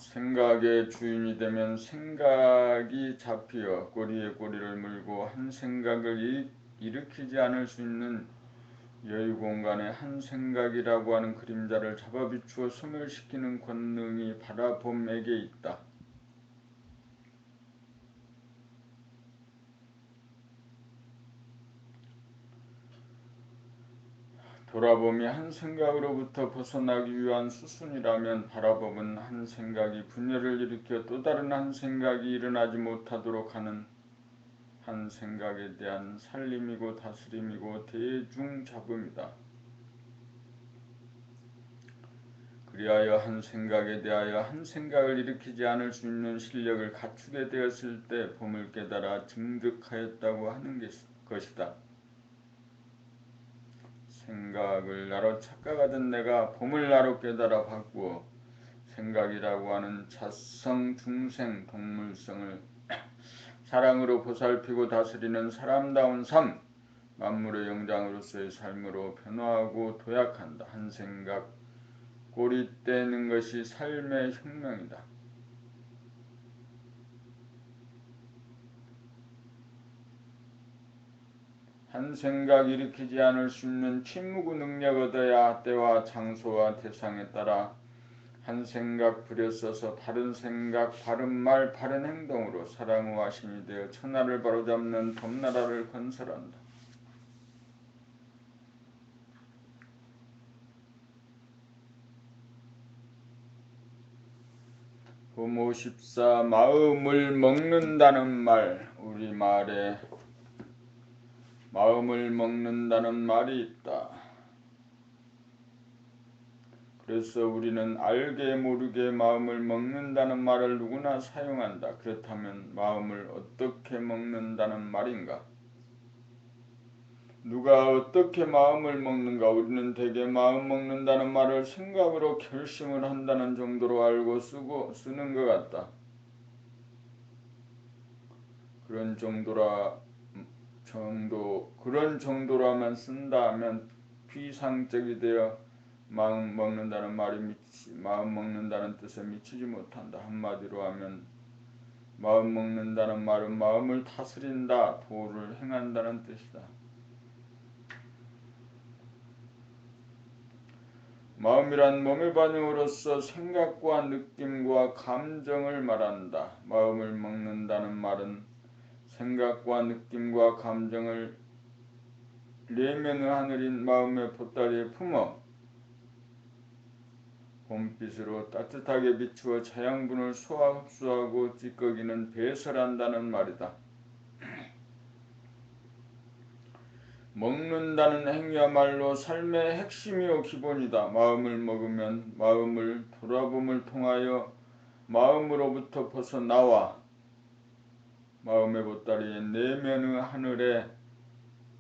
생각의 주인이 되면 생각이 잡히어 꼬리에 꼬리를 물고 한 생각을 일으키지 않을 수 있는 여유 공간에 한 생각이라고 하는 그림자를 잡아 비추어 소멸시키는 권능이 바라봄에게 있다. 돌아봄이 한 생각으로부터 벗어나기 위한 수순이라면 바라봄은 한 생각이 분열을 일으켜 또 다른 한 생각이 일어나지 못하도록 하는 한 생각에 대한 살림이고 다스림이고 대중잡음이다. 그리하여 한 생각에 대하여 한 생각을 일으키지 않을 수 있는 실력을 갖추게 되었을 때 봄을 깨달아 증득하였다고 하는 것이다. 생각을 나로 착각하던 내가 봄을 나로 깨달아 바꾸어 생각이라고 하는 자성 중생 동물성을 사랑으로 보살피고 다스리는 사람다운 삶, 만물의 영장으로서의 삶으로 변화하고 도약한다. 한 생각 꼬리 떼는 것이 삶의 혁명이다. 한 생각 일으키지 않을 수 있는 침묵의 능력 얻어야 때와 장소와 대상에 따라 한 생각 부려 써서 바른 생각, 바른 말, 바른 행동으로 사랑의 화신이 되어 천하를 바로잡는 봄나라를 건설한다. 봄 54 마음을 먹는다는 말, 우리말에 마음을 먹는다는 말이 있다. 그래서 우리는 알게 모르게 마음을 먹는다는 말을 누구나 사용한다. 그렇다면 마음을 어떻게 먹는다는 말인가? 누가 어떻게 마음을 먹는가? 우리는 대개 마음 먹는다는 말을 생각으로 결심을 한다는 정도로 알고 쓰는 것 같다. 그런 정도라만 쓴다 하면 비상적이 되어 마음 먹는다는 마음 먹는다는 뜻에 미치지 못한다. 한마디로 하면 마음 먹는다는 말은 마음을 다스린다, 도를 행한다는 뜻이다. 마음이란 몸의 반응으로서 생각과 느낌과 감정을 말한다. 마음을 먹는다는 말은 생각과 느낌과 감정을 내면의 하늘인 마음의 보따리에 품어 봄빛으로 따뜻하게 비추어 자양분을 소화 흡수하고 찌꺼기는 배설한다는 말이다. 먹는다는 행위야말로 삶의 핵심이요 기본이다. 마음을 먹으면 마음을 돌아봄을 통하여 마음으로부터 벗어나와 마음의 보따리에 내면의 하늘에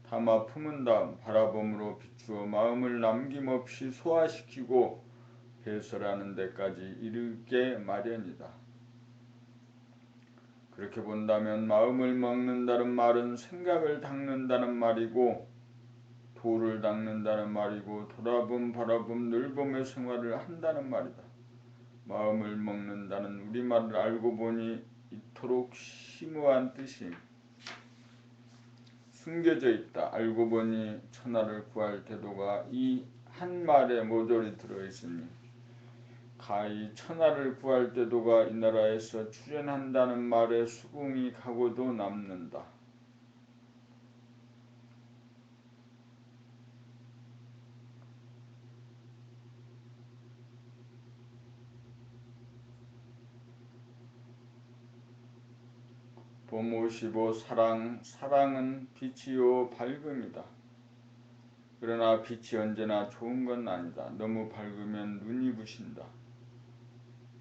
담아 품은 다음 바라봄으로 비추어 마음을 남김없이 소화시키고 배설하는 데까지 이르게 마련이다. 그렇게 본다면 마음을 먹는다는 말은 생각을 닦는다는 말이고 도를 닦는다는 말이고 돌아봄 바라봄 늘봄의 생활을 한다는 말이다. 마음을 먹는다는 우리말을 알고 보니 이토록 심오한 뜻이 숨겨져 있다. 알고 보니 천하를 구할 태도가 이 한 말에 모조리 들어있으니 가히 천하를 구할 태도가 이 나라에서 출현한다는 말에 수긍이 가고도 남는다. 봄 55 사랑은 빛이요 밝음이다. 그러나 빛이 언제나 좋은 건 아니다. 너무 밝으면 눈이 부신다.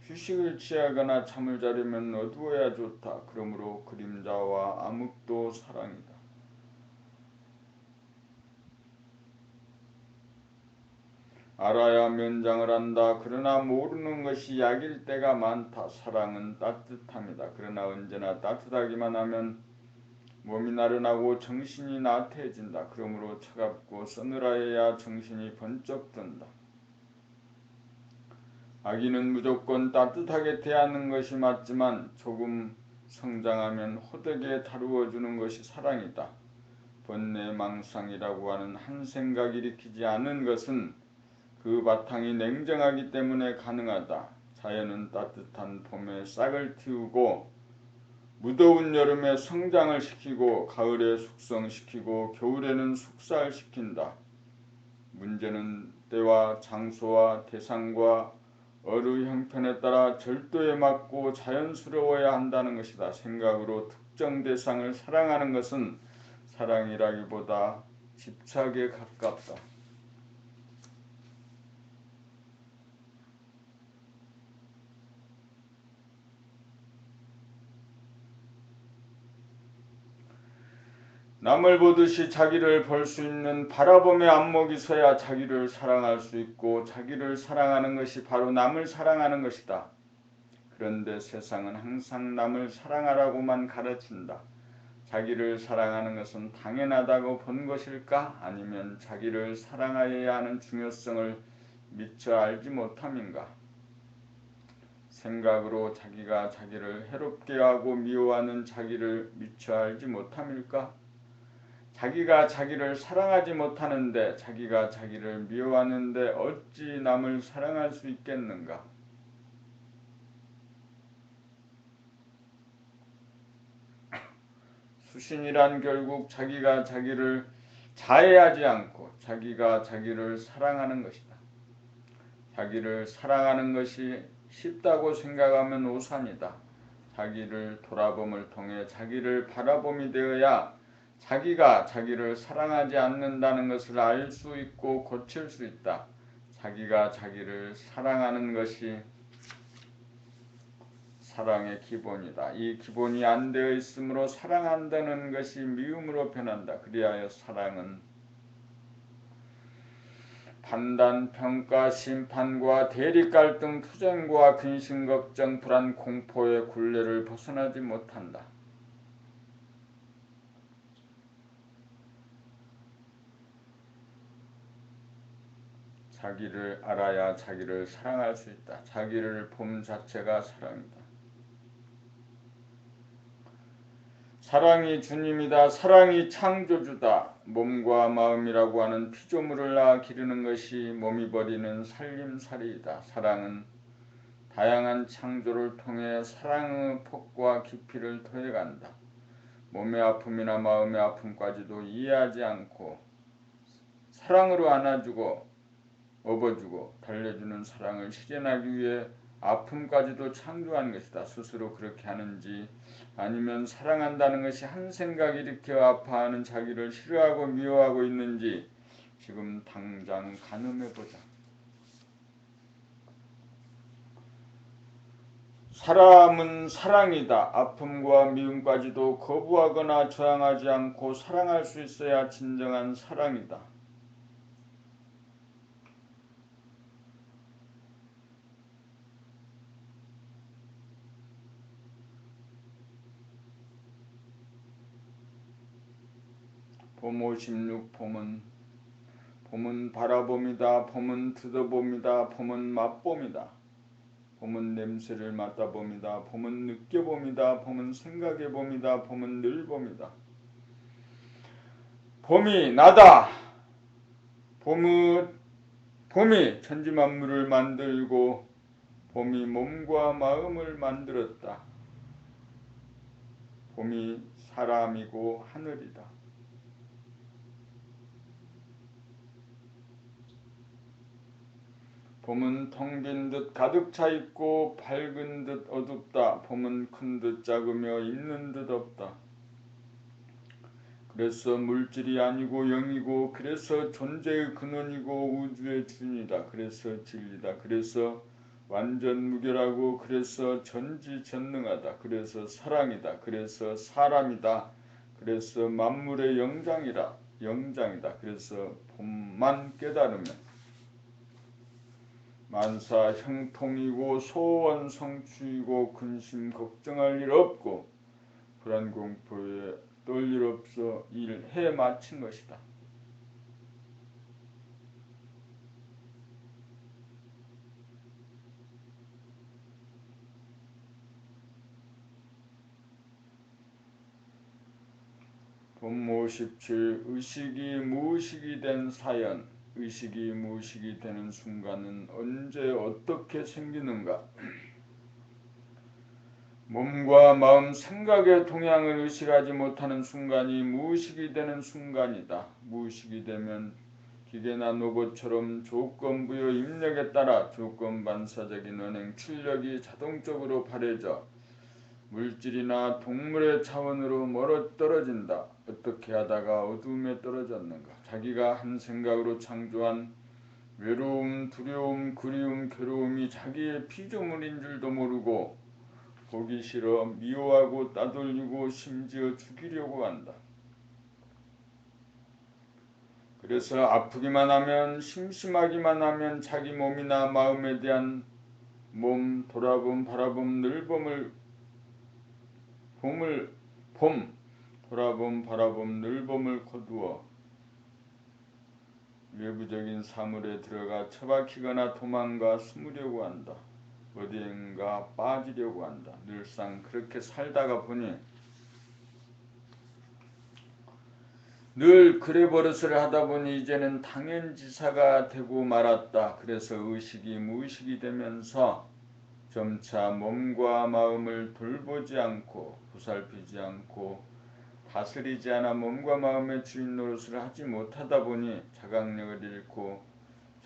휴식을 취하거나 잠을 자려면 어두워야 좋다. 그러므로 그림자와 암흑도 사랑이다. 알아야 면장을 한다. 그러나 모르는 것이 약일 때가 많다. 사랑은 따뜻함이다. 그러나 언제나 따뜻하기만 하면 몸이 나른하고 정신이 나태해진다. 그러므로 차갑고 서늘하여야 정신이 번쩍 든다. 아기는 무조건 따뜻하게 대하는 것이 맞지만 조금 성장하면 호되게 다루어주는 것이 사랑이다. 번뇌망상이라고 하는 한 생각 일으키지 않은 것은 그 바탕이 냉정하기 때문에 가능하다. 자연은 따뜻한 봄에 싹을 틔우고 무더운 여름에 성장을 시키고 가을에 숙성시키고 겨울에는 숙살시킨다. 문제는 때와 장소와 대상과 어루 형편에 따라 절도에 맞고 자연스러워야 한다는 것이다. 생각으로 특정 대상을 사랑하는 것은 사랑이라기보다 집착에 가깝다. 남을 보듯이 자기를 볼 수 있는 바라봄의 안목이 서야 자기를 사랑할 수 있고 자기를 사랑하는 것이 바로 남을 사랑하는 것이다. 그런데 세상은 항상 남을 사랑하라고만 가르친다. 자기를 사랑하는 것은 당연하다고 본 것일까? 아니면 자기를 사랑하여야 하는 중요성을 미처 알지 못함인가? 생각으로 자기가 자기를 해롭게 하고 미워하는 자기를 미처 알지 못함일까? 자기가 자기를 사랑하지 못하는데 자기가 자기를 미워하는데 어찌 남을 사랑할 수 있겠는가? 수신이란 결국 자기가 자기를 자해하지 않고 자기가 자기를 사랑하는 것이다. 자기를 사랑하는 것이 쉽다고 생각하면 오산이다. 자기를 돌아봄을 통해 자기를 바라봄이 되어야 자기가 자기를 사랑하지 않는다는 것을 알 수 있고 고칠 수 있다. 자기가 자기를 사랑하는 것이 사랑의 기본이다. 이 기본이 안 되어 있으므로 사랑한다는 것이 미움으로 변한다. 그리하여 사랑은 판단, 평가, 심판과 대립, 갈등, 투쟁과 근심, 걱정, 불안, 공포의 굴레를 벗어나지 못한다. 자기를 알아야 자기를 사랑할 수 있다. 자기를 봄 자체가 사랑이다. 사랑이 주님이다. 사랑이 창조주다. 몸과 마음이라고 하는 피조물을 낳아 기르는 것이 몸이 버리는 살림살이이다. 사랑은 다양한 창조를 통해 사랑의 폭과 깊이를 더해간다. 몸의 아픔이나 마음의 아픔까지도 이해하지 않고 사랑으로 안아주고 업어주고 달래주는 사랑을 실현하기 위해 아픔까지도 창조하는 것이다. 스스로 그렇게 하는지 아니면 사랑한다는 것이 한 생각 일으켜 아파하는 자기를 싫어하고 미워하고 있는지 지금 당장 가늠해보자. 사람은 사랑이다. 아픔과 미움까지도 거부하거나 저항하지 않고 사랑할 수 있어야 진정한 사랑이다. 봄 56 봄은 바라봄이다. 봄은 뜯어봄이다. 봄은 맛봄이다. 봄은 냄새를 맡아봄이다. 봄은 느껴봄이다. 봄은 생각해봄이다. 봄은 늘봄이다. 봄이 나다. 봄이 천지만물을 만들고 봄이 몸과 마음을 만들었다. 봄이 사람이고 하늘이다. 봄은 텅 빈 듯 가득 차 있고 밝은 듯 어둡다. 봄은 큰 듯 작으며 있는 듯 없다. 그래서 물질이 아니고 영이고 그래서 존재의 근원이고 우주의 주인이다. 그래서 진리다. 그래서 완전 무결하고 그래서 전지전능하다. 그래서 사랑이다. 그래서 사람이다. 그래서 만물의 영장이다. 그래서 봄만 깨달으면 만사 형통이고 소원 성취이고 근심 걱정할 일 없고 불안 공포에 떨 일 없어 일해 마친 것이다. 본모 17. 의식이 무의식이 된 사연. 의식이 무의식이 되는 순간은 언제 어떻게 생기는가? 몸과 마음, 생각의 동향을 의식하지 못하는 순간이 무의식이 되는 순간이다. 무의식이 되면 기계나 로봇처럼 조건부여 입력에 따라 조건반사적인 언행 출력이 자동적으로 발해져 물질이나 동물의 차원으로 멀어 떨어진다. 어떻게 하다가 어두움에 떨어졌는가? 자기가 한 생각으로 창조한 외로움, 두려움, 그리움, 괴로움이 자기의 피조물인 줄도 모르고 보기 싫어 미워하고 따돌리고 심지어 죽이려고 한다. 그래서 아프기만 하면 심심하기만 하면 자기 몸이나 마음에 대한 돌아봄, 바라봄, 늘봄을 돌아봄, 바라봄, 늘봄을 거두어 외부적인 사물에 들어가 처박히거나 도망가 숨으려고 한다. 어디엔가 빠지려고 한다. 늘상 그렇게 살다가 보니 늘 그래 버릇을 하다 보니 이제는 당연지사가 되고 말았다. 그래서 의식이 무의식이 되면서 점차 몸과 마음을 돌보지 않고 보살피지 않고 다스리지 않아 몸과 마음의 주인 노릇을 하지 못하다 보니 자각력을 잃고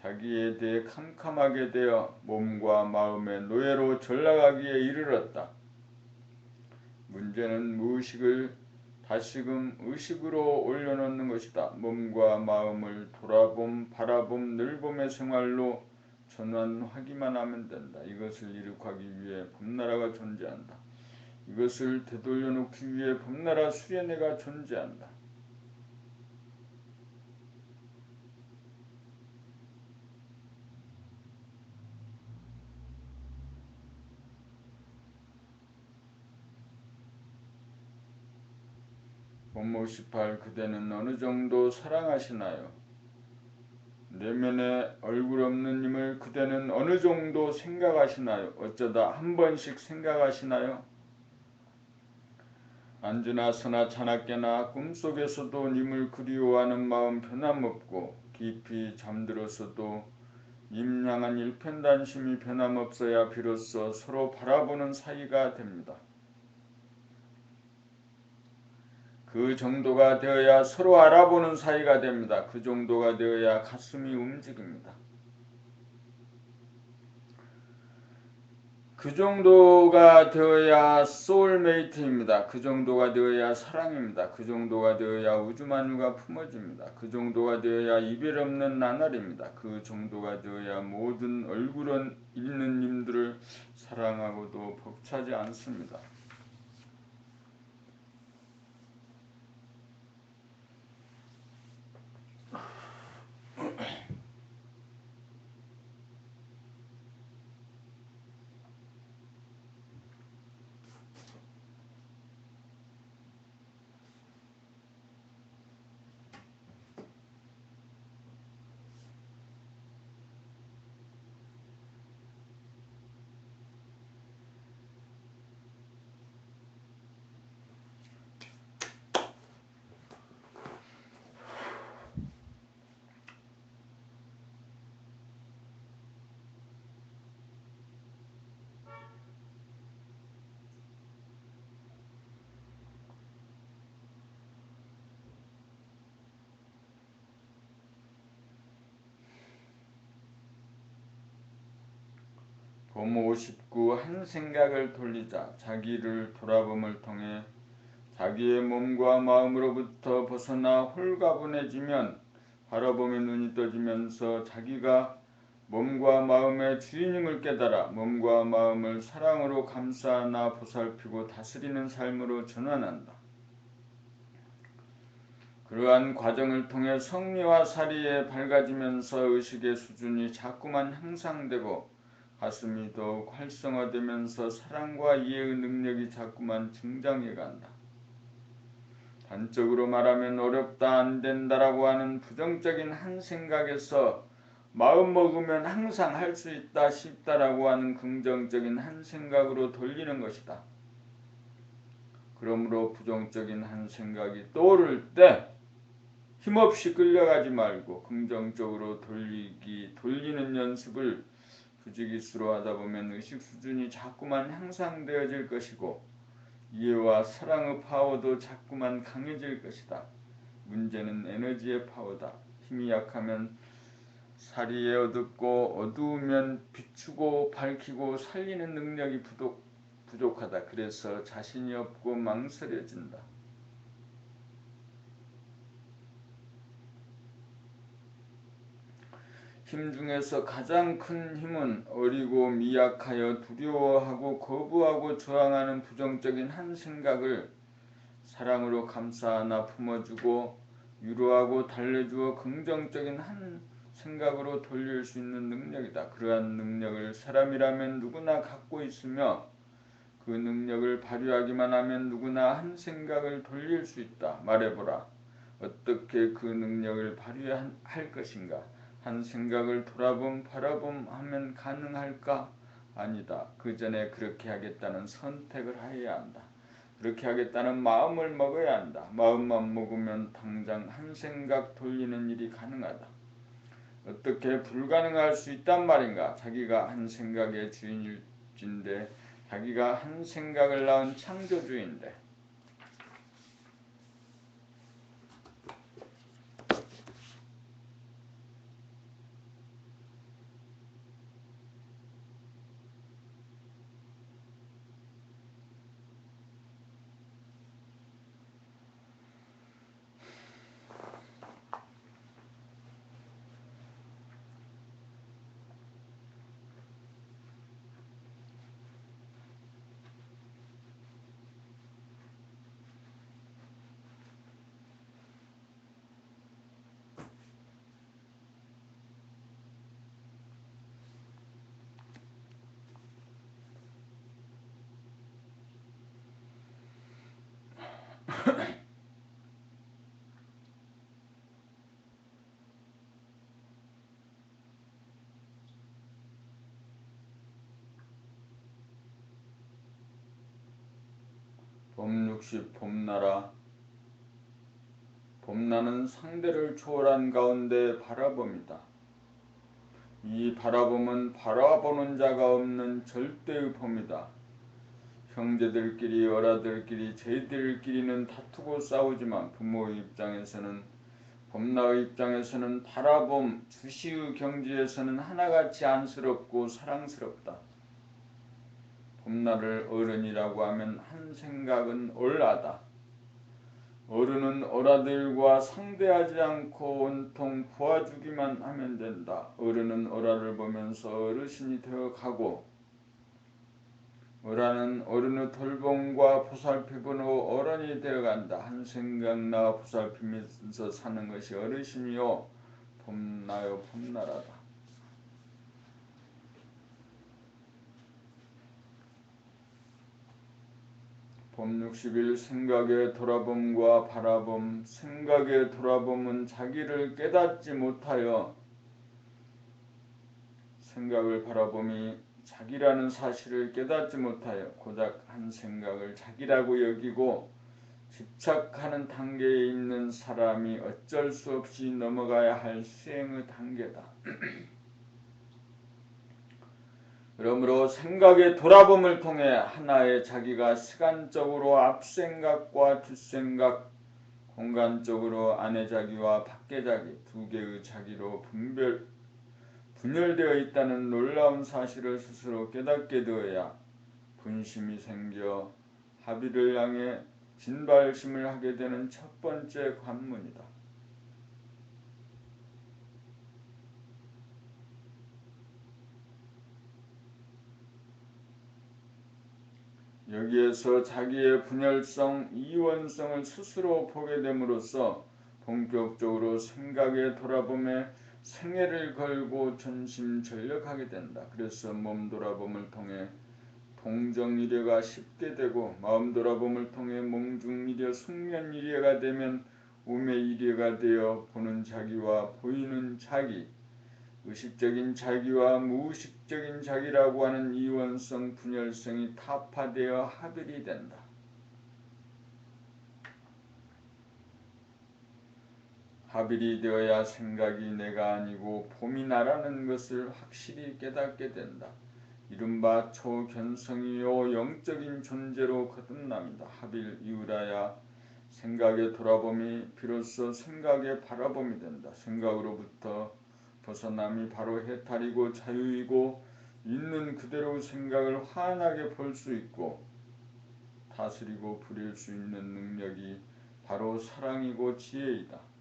자기에 대해 캄캄하게 되어 몸과 마음의 노예로 전락하기에 이르렀다. 문제는 무의식을 다시금 의식으로 올려놓는 것이다. 몸과 마음을 돌아봄, 바라봄, 늘봄의 생활로 전환하기만 하면 된다. 이것을 이룩하기 위해 봄나라가 존재한다. 이것을 되돌려 놓기 위해 봄나라 수련회가 존재한다. 본모 18. 그대는 어느 정도 사랑하시나요? 내면에 얼굴 없는 님을 그대는 어느 정도 생각하시나요? 어쩌다 한 번씩 생각하시나요? 앉으나서나 자나깨나 꿈속에서도 님을 그리워하는 마음 변함없고 깊이 잠들어서도 님 향한 일편단심이 변함없어야 비로소 서로 바라보는 사이가 됩니다. 그 정도가 되어야 서로 알아보는 사이가 됩니다. 그 정도가 되어야 가슴이 움직입니다. 그 정도가 되어야 소울메이트입니다. 그 정도가 되어야 사랑입니다. 그 정도가 되어야 우주만유가 품어집니다. 그 정도가 되어야 이별 없는 나날입니다. 그 정도가 되어야 모든 얼굴은 있는 님들을 사랑하고도 벅차지 않습니다. 범 59. 한 생각을 돌리자. 자기를 돌아봄을 통해 자기의 몸과 마음으로부터 벗어나 홀가분해지면 바라봄의 눈이 떠지면서 자기가 몸과 마음의 주인임을 깨달아 몸과 마음을 사랑으로 감싸나 보살피고 다스리는 삶으로 전환한다. 그러한 과정을 통해 성리와 사리에 밝아지면서 의식의 수준이 자꾸만 향상되고 가슴이 더욱 활성화되면서 사랑과 이해의 능력이 자꾸만 증장해간다. 단적으로 말하면 어렵다 안된다라고 하는 부정적인 한 생각에서 마음먹으면 항상 할 수 있다 쉽다라고 하는 긍정적인 한 생각으로 돌리는 것이다. 그러므로 부정적인 한 생각이 떠오를 때 힘없이 끌려가지 말고 긍정적으로 돌리는 연습을 부지기수로 하다 보면 의식 수준이 자꾸만 향상되어질 것이고 이해와 사랑의 파워도 자꾸만 강해질 것이다. 문제는 에너지의 파워다. 힘이 약하면 살이 어둡고 어두우면 비추고 밝히고 살리는 능력이 부족하다. 그래서 자신이 없고 망설여진다. 힘 중에서 가장 큰 힘은 어리고 미약하여 두려워하고 거부하고 저항하는 부정적인 한 생각을 사랑으로 감싸 안아 품어주고 위로하고 달래주어 긍정적인 한 생각으로 돌릴 수 있는 능력이다. 그러한 능력을 사람이라면 누구나 갖고 있으며 그 능력을 발휘하기만 하면 누구나 한 생각을 돌릴 수 있다. 말해보라. 어떻게 그 능력을 발휘할 것인가? 한 생각을 바라봄 하면 가능할까? 아니다. 그 전에 그렇게 하겠다는 선택을 해야 한다. 그렇게 하겠다는 마음을 먹어야 한다. 마음만 먹으면 당장 한 생각 돌리는 일이 가능하다. 어떻게 불가능할 수 있단 말인가? 자기가 한 생각의 주인일진데 자기가 한 생각을 낳은 창조주인데 봄60 봄나라 봄나는 상대를 초월한 가운데 바라봄이다. 이 바라봄은 바라보는 자가 없는 절대의 봄이다. 형제들끼리 어라들끼리 쟤들끼리는 다투고 싸우지만 부모의 입장에서는 봄나의 입장에서는 바라봄 주시의 경지에서는 하나같이 안쓰럽고 사랑스럽다. 봄나를 어른이라고 하면 한 생각은 얼라다. 어른은 어라들과 상대하지 않고 온통 보아주기만 하면 된다. 어른은 어라를 보면서 어르신이 되어가고 어라는 어른의 돌봄과 보살핌으로 어른이 되어간다. 한 생각나 보살피면서 사는 것이 어르신이요 봄나요 봄나라다. 봄60일 생각의 돌아봄과 바라봄. 생각의 돌아봄은 자기를 깨닫지 못하여 생각을 바라봄이 자기라는 사실을 깨닫지 못하여 고작 한 생각을 자기라고 여기고 집착하는 단계에 있는 사람이 어쩔 수 없이 넘어가야 할 수행의 단계다. 그러므로 생각의 돌아봄을 통해 하나의 자기가 시간적으로 앞생각과 뒷생각, 공간적으로 안의 자기와 밖의 자기, 두 개의 자기로 분열되어 있다는 놀라운 사실을 스스로 깨닫게 되어야 분심이 생겨 합의를 향해 진발심을 하게 되는 첫 번째 관문이다. 여기에서 자기의 분열성, 이원성을 스스로 보게 됨으로써 본격적으로 생각에 돌아봄에 생애를 걸고 전심전력하게 된다. 그래서 몸 돌아봄을 통해 동정이례가 쉽게 되고 마음 돌아봄을 통해 몽중이례, 숙면이례가 되면 우매이례가 되어 보는 자기와 보이는 자기, 의식적인 자기와 무의식적인 자기라고 하는 이원성 분열성이 타파되어 합일이 된다. 하빌이 되어야 생각이 내가 아니고 봄이 나라는 것을 확실히 깨닫게 된다. 이른바 초견성이요 영적인 존재로 거듭납니다. 하빌 이후라야 생각의 돌아봄이 비로소 생각의 바라봄이 된다. 생각으로부터 벗어남이 바로 해탈이고 자유이고 있는 그대로 생각을 환하게 볼 수 있고 다스리고 부릴 수 있는 능력이 바로 사랑이고 지혜이다.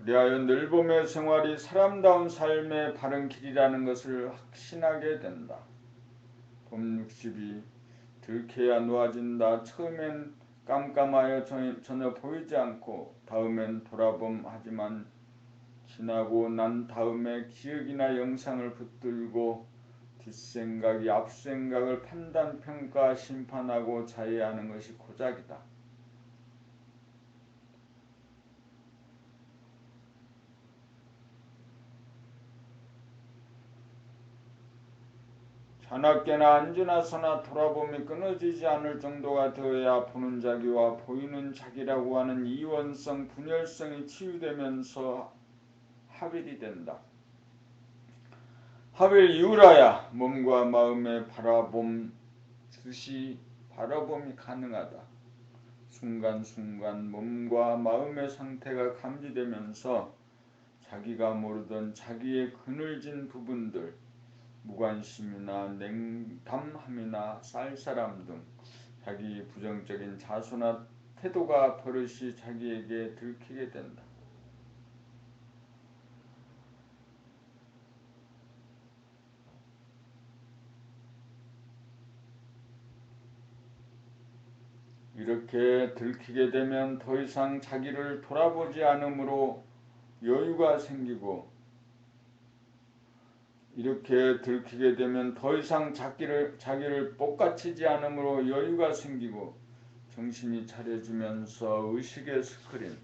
그리하여 늘 봄의 생활이 사람다운 삶의 바른 길이라는 것을 확신하게 된다. 봄 60이 들켜야 놓아진다. 처음엔 깜깜하여 전혀 보이지 않고 다음엔 돌아봄 하지만 지나고 난 다음에 기억이나 영상을 붙들고 뒷생각이 앞생각을 판단, 평가, 심판하고 자해하는 것이 고작이다. 자나깨나 안지나서나 돌아봄이 끊어지지 않을 정도가 되어야 보는 자기와 보이는 자기라고 하는 이원성, 분열성이 치유되면서 하빌이 된다. 하빌 이후라야 몸과 마음의 바라봄, 즉시 바라봄이 가능하다. 순간순간 몸과 마음의 상태가 감지되면서 자기가 모르던 자기의 그늘진 부분들, 무관심이나 냉담함이나 쌀쌀함 등 자기 부정적인 자소나 태도가 버릇이 자기에게 들키게 된다. 이렇게 들키게 되면 더 이상 자기를 돌아보지 않으므로 여유가 생기고 이렇게 들키게 되면 더 이상 자기를 볶아치지 않으므로 여유가 생기고 정신이 차려지면서 의식의 스크린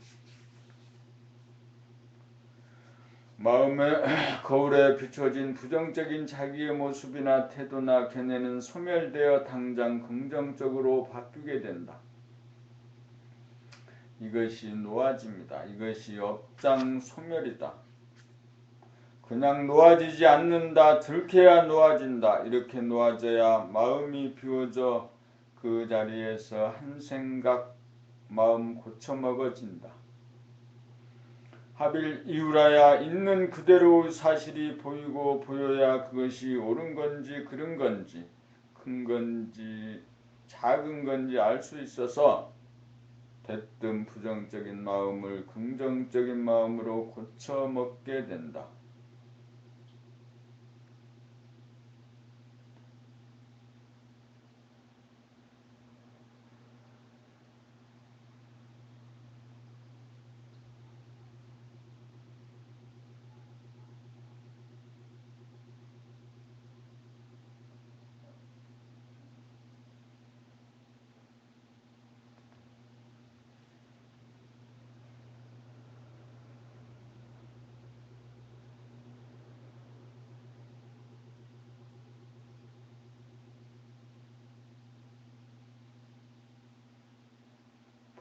마음의 거울에 비춰진 부정적인 자기의 모습이나 태도나 견해는 소멸되어 당장 긍정적으로 바뀌게 된다. 이것이 노아짐이다. 이것이 업장 소멸이다. 그냥 놓아지지 않는다. 들켜야 놓아진다. 이렇게 놓아져야 마음이 비워져 그 자리에서 한 생각 마음 고쳐먹어진다. 하빌 이후라야 있는 그대로의 사실이 보이고 보여야 그것이 옳은 건지 그른 건지 큰 건지 작은 건지 알 수 있어서 대뜸 부정적인 마음을 긍정적인 마음으로 고쳐먹게 된다.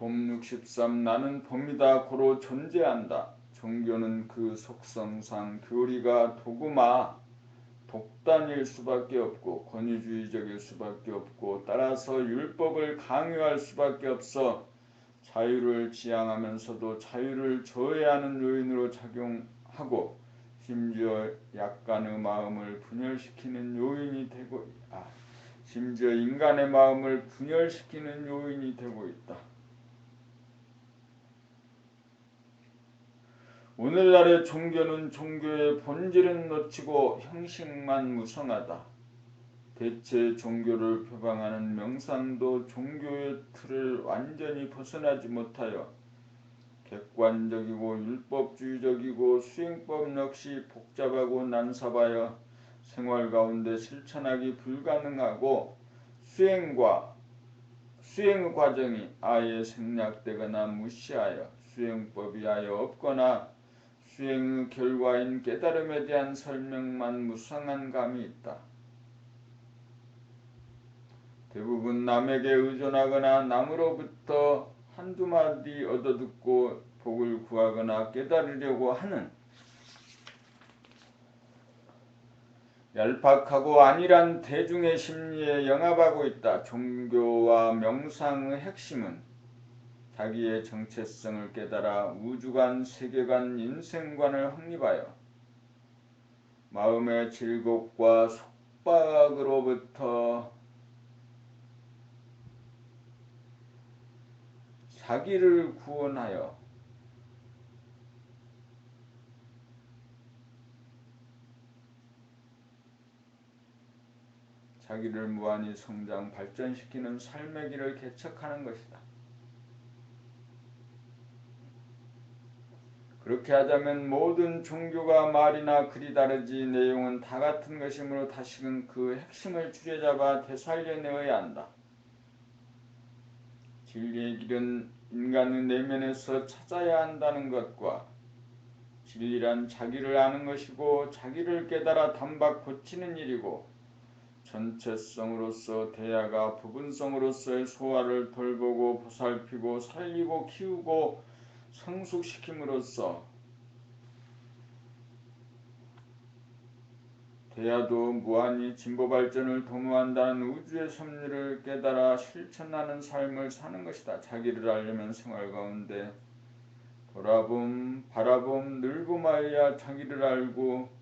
봄 63 나는 봄이다 고로 존재한다. 종교는 그 속성상 교리가 도구마 독단일 수밖에 없고 권위주의적일 수밖에 없고 따라서 율법을 강요할 수밖에 없어 자유를 지향하면서도 자유를 저해하는 요인으로 작용하고 심지어 약간의 마음을 분열시키는 요인이 되고 심지어 인간의 마음을 분열시키는 요인이 되고 있다. 오늘날의 종교는 종교의 본질은 놓치고 형식만 무성하다. 대체 종교를 표방하는 명상도 종교의 틀을 완전히 벗어나지 못하여 객관적이고 율법주의적이고 수행법 역시 복잡하고 난삽하여 생활 가운데 실천하기 불가능하고 수행 과정이 아예 생략되거나 무시하여 수행법이 아예 없거나 수행의 결과인 깨달음에 대한 설명만 무성한 감이 있다. 대부분 남에게 의존하거나 남으로부터 한두 마디 얻어듣고 복을 구하거나 깨달으려고 하는 얄팍하고 안일한 대중의 심리에 영합하고 있다. 종교와 명상의 핵심은 자기의 정체성을 깨달아 우주관, 세계관, 인생관을 확립하여 마음의 질곡과 속박으로부터 자기를 구원하여 자기를 무한히 성장, 발전시키는 삶의 길을 개척하는 것이다. 그렇게 하자면 모든 종교가 말이나 글이 다르지 내용은 다 같은 것이므로 다시금 그 핵심을 주제잡아 되살려내어야 한다. 진리의 길은 인간의 내면에서 찾아야 한다는 것과 진리란 자기를 아는 것이고 자기를 깨달아 단박 고치는 일이고 전체성으로서 대야가 부분성으로서의 소화를 돌보고 보살피고 살리고 키우고 성숙시킴으로써 대야도 무한히 진보발전을 도모한다는 우주의 섭리를 깨달아 실천하는 삶을 사는 것이다. 자기를 알려면 생활 가운데 돌아봄, 바라봄, 늘봄하여야 자기를 알고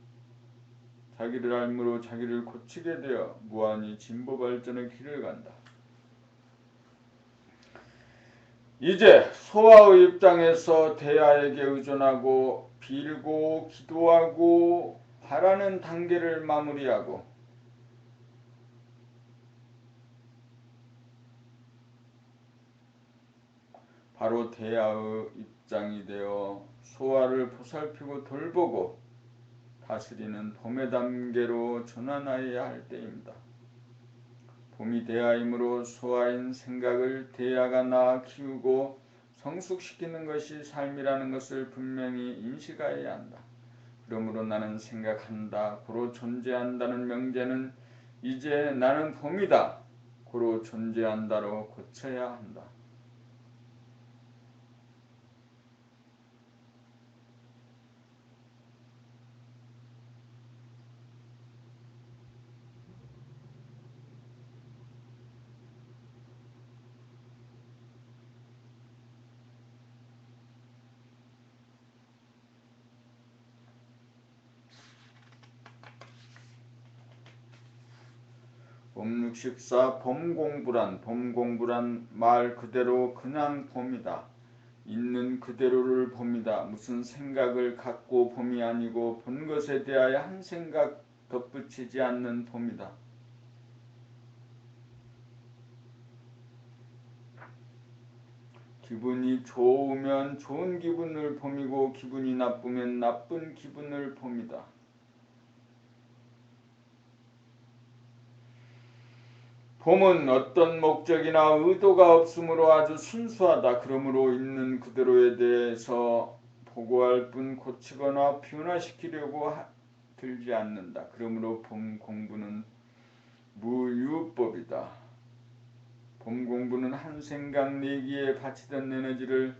자기를 알므로 자기를 고치게 되어 무한히 진보발전의 길을 간다. 이제 소아의 입장에서 대야에게 의존하고 빌고 기도하고 바라는 단계를 마무리하고 바로 대야의 입장이 되어 소아를 보살피고 돌보고 다스리는 봄의 단계로 전환하여야 할 때입니다. 봄이 대야이므로 소아인 생각을 대야가 낳아 키우고 성숙시키는 것이 삶이라는 것을 분명히 인식하여야 한다. 그러므로 나는 생각한다. 고로 존재한다는 명제는 이제 나는 봄이다. 고로 존재한다로 고쳐야 한다. 봄 64 봄공부란 말 그대로 그냥 봄이다. 있는 그대로를 봄이다. 무슨 생각을 갖고 봄이 아니고 본 것에 대하여 한 생각 덧붙이지 않는 봄이다. 기분이 좋으면 좋은 기분을 봄이고 기분이 나쁘면 나쁜 기분을 봄이다. 봄은 어떤 목적이나 의도가 없으므로 아주 순수하다. 그러므로 있는 그대로에 대해서 보고할 뿐 고치거나 변화시키려고 들지 않는다. 그러므로 봄 공부는 무유법이다. 봄 공부는 한 생각 내기에 바치던 에너지를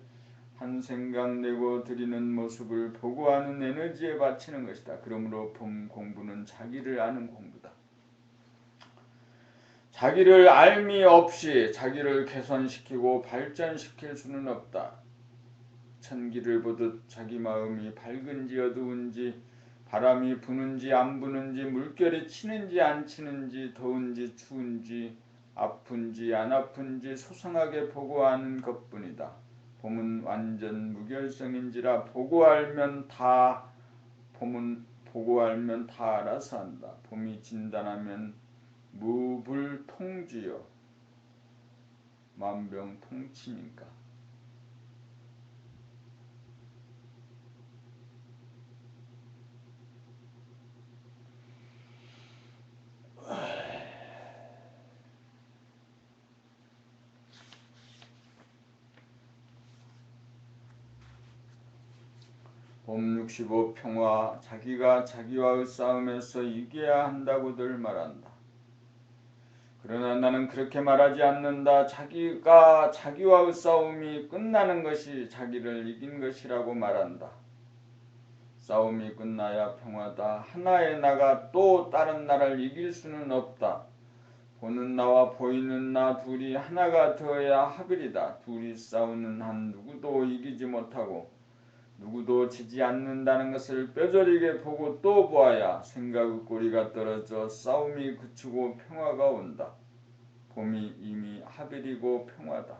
한 생각 내고 드리는 모습을 보고하는 에너지에 바치는 것이다. 그러므로 봄 공부는 자기를 아는 공부다. 자기를 알미 없이 자기를 개선시키고 발전시킬 수는 없다. 천기를 보듯 자기 마음이 밝은지 어두운지 바람이 부는지 안 부는지 물결이 치는지 안 치는지 더운지 추운지 아픈지 안 아픈지 소상하게 보고 아는 것뿐이다. 봄은 완전 무결성인지라 보고 알면 다 알아서 한다. 봄이 진단하면 무불통지요 만병통치니까. 봄 65 평화 자기가 자기와의 싸움에서 이겨야 한다고들 말한다. 그러나 나는 그렇게 말하지 않는다. 자기와의 싸움이 끝나는 것이 자기를 이긴 것이라고 말한다. 싸움이 끝나야 평화다. 하나의 나가 또 다른 나를 이길 수는 없다. 보는 나와 보이는 나 둘이 하나가 되어야 하비리다. 둘이 싸우는 한 누구도 이기지 못하고 누구도 지지 않는다는 것을 뼈저리게 보고 또 보아야 생각의 꼬리가 떨어져 싸움이 그치고 평화가 온다. 봄이 이미 하비리고 평화다.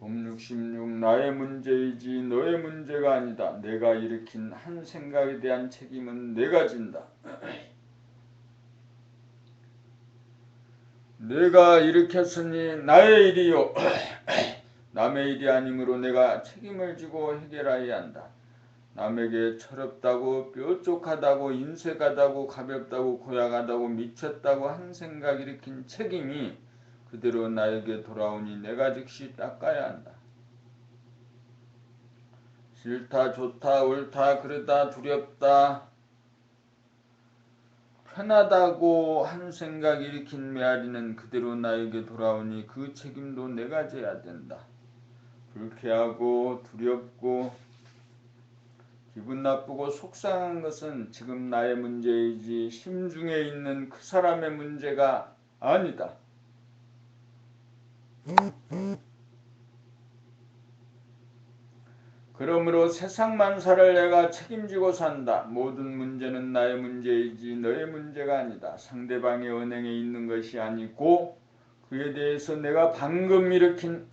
봄 66 나의 문제이지 너의 문제가 아니다. 내가 일으킨 한 생각에 대한 책임은 내가 진다. 내가 일으켰으니 나의 일이요 남의 일이 아니므로 내가 책임을 지고 해결해야 한다. 남에게 철없다고 뾰족하다고 인색하다고 가볍다고 고약하다고 미쳤다고 한 생각 일으킨 책임이 그대로 나에게 돌아오니 내가 즉시 닦아야 한다. 싫다 좋다 옳다 그르다 두렵다 편하다고 한 생각 일으킨 메아리는 그대로 나에게 돌아오니 그 책임도 내가 져야 된다. 불쾌하고 두렵고 기분 나쁘고 속상한 것은 지금 나의 문제이지 심중에 있는 그 사람의 문제가 아니다. 그러므로 세상 만사를 내가 책임지고 산다. 모든 문제는 나의 문제이지 너의 문제가 아니다. 상대방의 은행에 있는 것이 아니고 그에 대해서 내가 방금 일으킨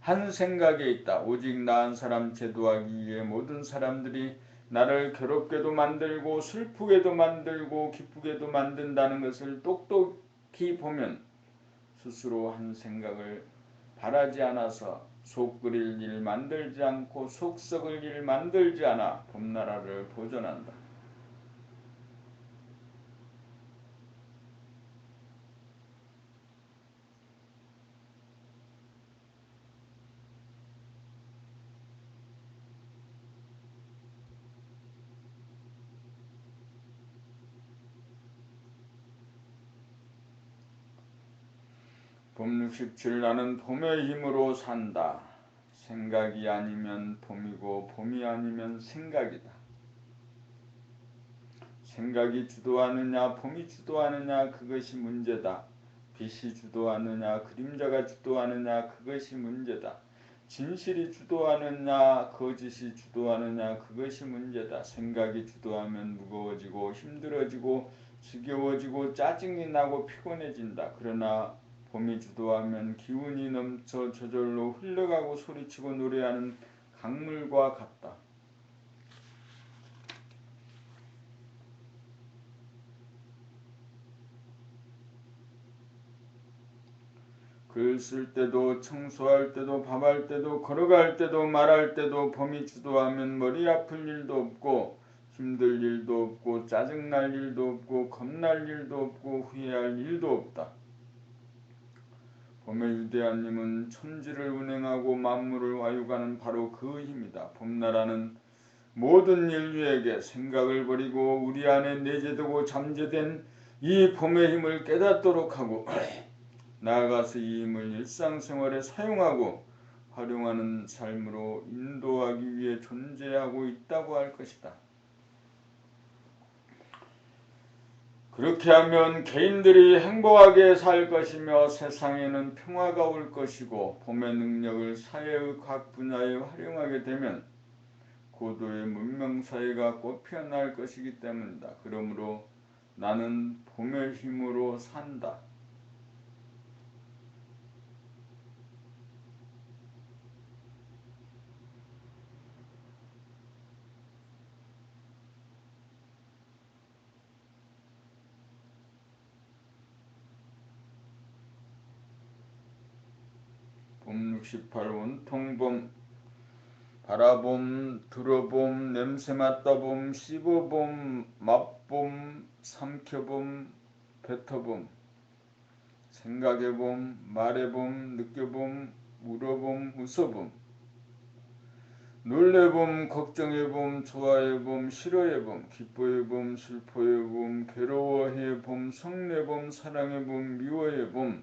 한 생각에 있다. 오직 나 한 사람 제도하기 위해 모든 사람들이 나를 괴롭게도 만들고 슬프게도 만들고 기쁘게도 만든다는 것을 똑똑히 보면 스스로 한 생각을 바라지 않아서 속 끓일 일 만들지 않고 속 썩을 일 만들지 않아 봄나라를 보존한다. 봄 67 나는 봄의 힘으로 산다. 생각이 아니면 봄이고 봄이 아니면 생각이다. 생각이 주도하느냐 봄이 주도하느냐 그것이 문제다. 빛이 주도하느냐 그림자가 주도하느냐 그것이 문제다. 진실이 주도하느냐 거짓이 주도하느냐 그것이 문제다. 생각이 주도하면 무거워지고 힘들어지고 지겨워지고 짜증이 나고 피곤해진다. 그러나 봄이 주도하면 기운이 넘쳐 저절로 흘러가고 소리치고 노래하는 강물과 같다. 글 쓸 때도 청소할 때도 밥할 때도 걸어갈 때도 말할 때도 봄이 주도하면 머리 아플 일도 없고 힘들 일도 없고 짜증날 일도 없고 겁날 일도 없고 후회할 일도 없다. 봄의 위대한 힘은 천지를 운행하고 만물을 와유가는 바로 그 힘이다. 봄나라는 모든 인류에게 생각을 버리고 우리 안에 내재되고 잠재된 이 봄의 힘을 깨닫도록 하고 나아가서 이 힘을 일상생활에 사용하고 활용하는 삶으로 인도하기 위해 존재하고 있다고 할 것이다. 그렇게 하면 개인들이 행복하게 살 것이며 세상에는 평화가 올 것이고 봄의 능력을 사회의 각 분야에 활용하게 되면 고도의 문명사회가 꽃 피어날 것이기 때문이다. 그러므로 나는 봄의 힘으로 산다. 봄 68 온통봄 바라봄, 들어봄, 냄새 맡아봄, 씹어봄, 맛봄, 삼켜봄, 뱉어봄, 생각해봄, 말해봄, 느껴봄, 물어봄, 웃어봄, 놀래봄, 걱정해봄, 좋아해봄, 싫어해봄, 기뻐해봄, 슬퍼해봄, 괴로워해봄, 성내봄, 사랑해봄, 미워해봄,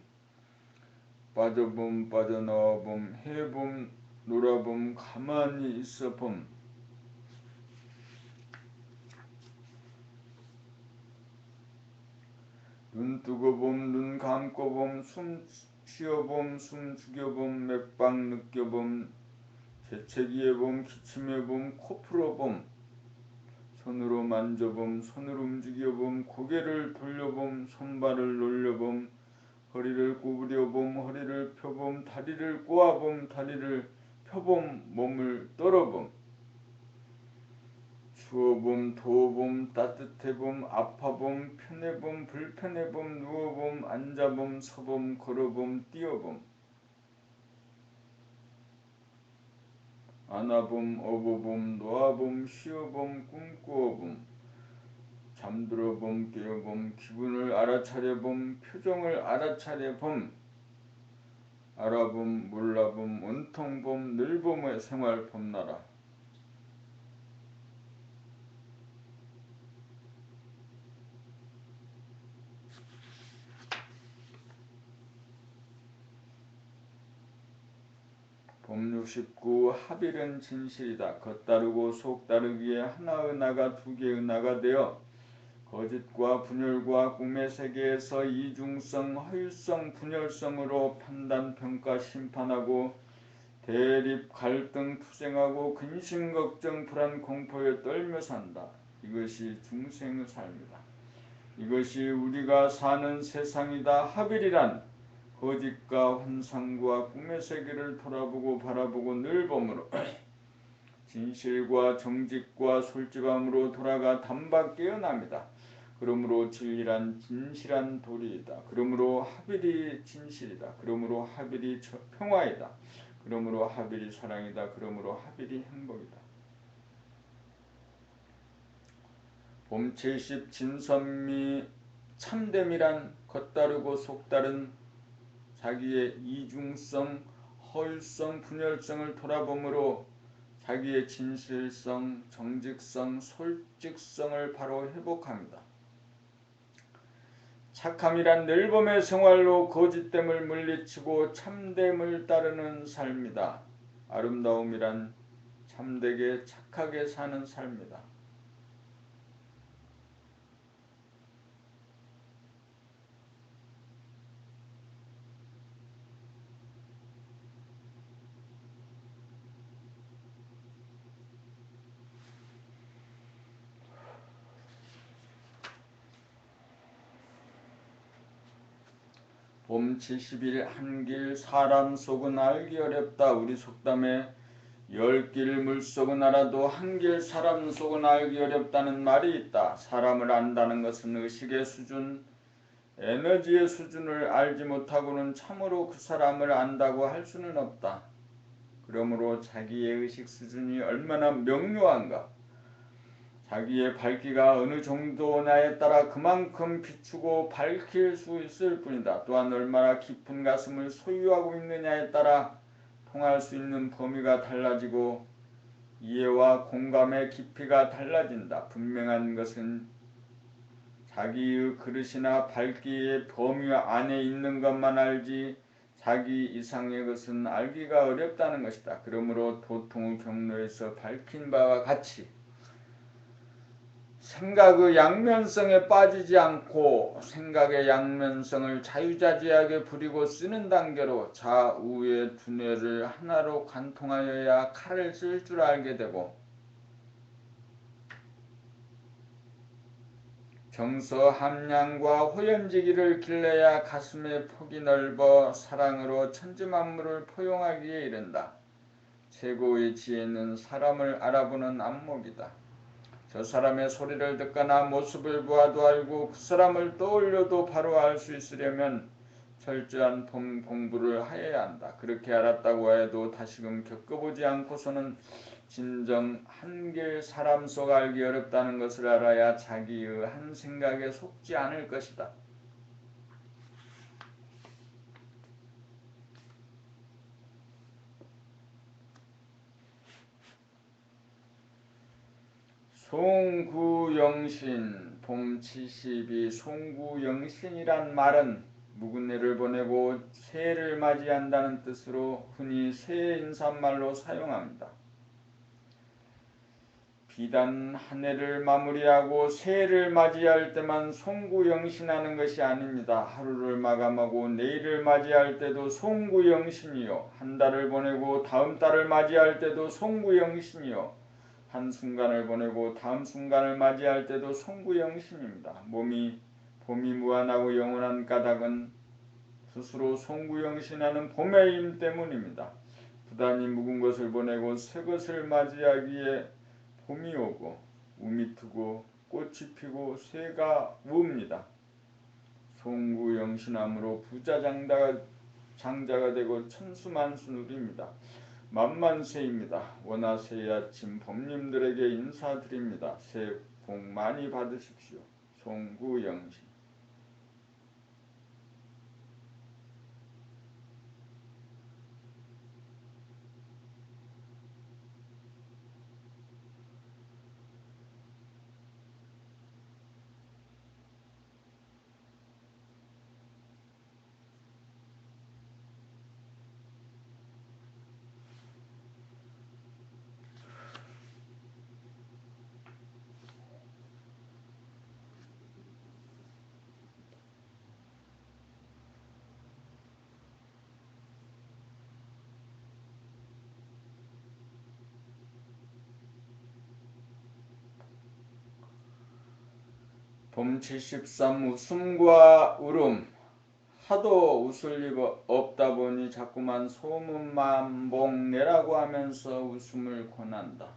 빠져봄, 빠져나와봄, 해봄, 놀아봄, 가만히 있어봄, 눈 뜨고 봄, 눈 감고 봄, 숨 쉬어봄, 숨 죽여봄, 맥박 느껴봄, 재채기해봄, 기침해봄, 코 풀어봄, 손으로 만져봄, 손을 움직여봄, 고개를 돌려봄, 손발을 놀려봄, 허리를 구부려봄, 허리를 펴봄, 다리를 꼬아봄, 다리를 펴봄, 몸을 떨어봄, 추워봄, 더워봄, 따뜻해봄, 아파봄, 편해봄, 불편해봄, 누워봄, 앉아봄, 서봄, 걸어봄, 뛰어봄, 안아봄, 업어봄, 놓아봄, 쉬어봄, 꿈꾸어봄, 잠들어봄, 깨어봄, 기분을 알아차려봄, 표정을 알아차려봄, 알아봄, 몰라봄, 온통봄, 늘봄의 생활 봄나라. 봄 69 합일은 진실이다. 겉다르고 속다르기에 하나의 나가 두 개의 나가 되어 거짓과 분열과 꿈의 세계에서 이중성, 허위성, 분열성으로 판단, 평가, 심판하고 대립, 갈등, 투쟁하고 근심, 걱정, 불안, 공포에 떨며 산다. 이것이 중생의 삶이다. 이것이 우리가 사는 세상이다. 합일이란 거짓과 환상과 꿈의 세계를 돌아보고 바라보고 늘 보므로 진실과 정직과 솔직함으로 돌아가 단박 깨어납니다. 그러므로 진리란 진실한 도리이다. 그러므로 합일이 진실이다. 그러므로 합일이 평화이다. 그러므로 합일이 사랑이다. 그러므로 합일이 행복이다. 봄 70 진선미 참됨이란 겉다르고 속다른 자기의 이중성, 허위성, 분열성을 돌아보므로 자기의 진실성, 정직성, 솔직성을 바로 회복합니다. 착함이란 늘봄의 생활로 거짓됨을 물리치고 참됨을 따르는 삶이다. 아름다움이란 참되게 착하게 사는 삶이다. 봄 70일 한길 사람 속은 알기 어렵다. 우리 속담에 10길 물속은 알아도 한길 사람 속은 알기 어렵다는 말이 있다. 사람을 안다는 것은 의식의 수준, 에너지의 수준을 알지 못하고는 참으로 그 사람을 안다고 할 수는 없다. 그러므로 자기의 의식 수준이 얼마나 명료한가, 자기의 밝기가 어느 정도냐에 따라 그만큼 비추고 밝힐 수 있을 뿐이다. 또한 얼마나 깊은 가슴을 소유하고 있느냐에 따라 통할 수 있는 범위가 달라지고 이해와 공감의 깊이가 달라진다. 분명한 것은 자기의 그릇이나 밝기의 범위 안에 있는 것만 알지 자기 이상의 것은 알기가 어렵다는 것이다. 그러므로 도통의 경로에서 밝힌 바와 같이 생각의 양면성에 빠지지 않고 생각의 양면성을 자유자재하게 부리고 쓰는 단계로 좌우의 두뇌를 하나로 관통하여야 칼을 쓸 줄 알게 되고 정서 함량과 호연지기를 길러야 가슴의 폭이 넓어 사랑으로 천지만물을 포용하기에 이른다. 최고의 지혜는 사람을 알아보는 안목이다. 저 사람의 소리를 듣거나 모습을 보아도 알고 그 사람을 떠올려도 바로 알 수 있으려면 철저한 공부를 하여야 한다. 그렇게 알았다고 해도 다시금 겪어보지 않고서는 진정 한길 사람 속 알기 어렵다는 것을 알아야 자기의 한 생각에 속지 않을 것이다. 송구영신 봄 72 송구영신이란 말은 묵은 해를 보내고 새해를 맞이한다는 뜻으로 흔히 새해 인사말로 사용합니다. 비단 한 해를 마무리하고 새해를 맞이할 때만 송구영신하는 것이 아닙니다. 하루를 마감하고 내일을 맞이할 때도 송구영신이요. 한 달을 보내고 다음 달을 맞이할 때도 송구영신이요. 한순간을 보내고 다음 순간을 맞이할 때도 송구영신입니다. 봄이 무한하고 영원한 까닭은 스스로 송구영신하는 봄의 힘 때문입니다. 부단히 묵은 것을 보내고 새 것을 맞이하기에 봄이 오고 움이 트고 꽃이 피고 새가 우웁니다. 송구영신함으로 장자가 되고 천수만수 누립니다. 만만세입니다. 원하 새해 아침 범님들에게 인사드립니다. 새해 복 많이 받으십시오. 송구영신. 봄 73 웃음과 울음. 하도 웃을 일 없다 보니 자꾸만 소문만 내라고 하면서 웃음을 권한다.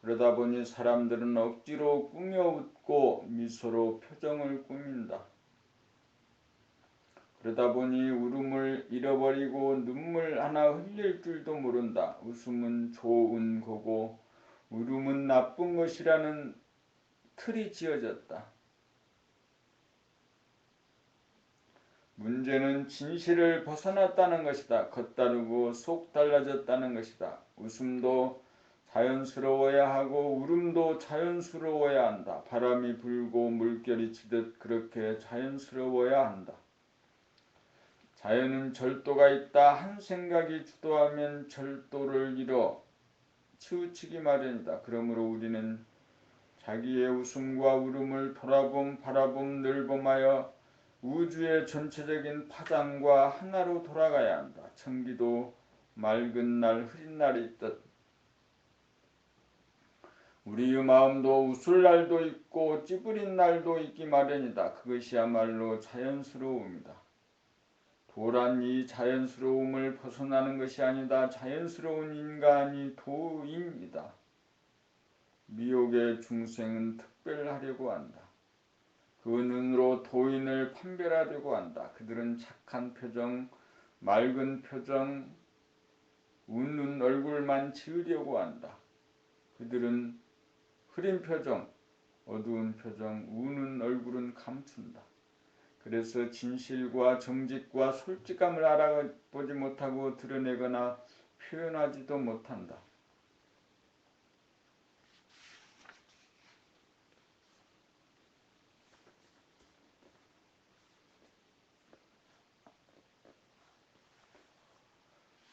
그러다 보니 사람들은 억지로 꾸며 웃고 미소로 표정을 꾸민다. 그러다 보니 울음을 잃어버리고 눈물 하나 흘릴 줄도 모른다. 웃음은 좋은 거고 울음은 나쁜 것이라는 틀이 지어졌다. 문제는 진실을 벗어났다는 것이다. 겉다르고 속 달라졌다는 것이다. 웃음도 자연스러워야 하고 울음도 자연스러워야 한다. 바람이 불고 물결이 치듯 그렇게 자연스러워야 한다. 자연은 절도가 있다. 한 생각이 주도하면 절도를 이뤄 치우치기 마련이다. 그러므로 우리는 자기의 웃음과 울음을 바라봄 늘봄하여 우주의 전체적인 파장과 하나로 돌아가야 한다. 청기도 맑은 날 흐린 날이 있듯 우리의 마음도 웃을 날도 있고 찌푸린 날도 있기 마련이다. 그것이야말로 자연스러움이다. 도란 이 자연스러움을 벗어나는 것이 아니다. 자연스러운 인간이 도인이다. 미혹의 중생은 특별하려고 한다. 그 눈으로 도인을 판별하려고 한다. 그들은 착한 표정, 맑은 표정, 웃는 얼굴만 지으려고 한다. 그들은 흐린 표정, 어두운 표정, 우는 얼굴은 감춘다. 그래서 진실과 정직과 솔직함을 알아보지 못하고 드러내거나 표현하지도 못한다.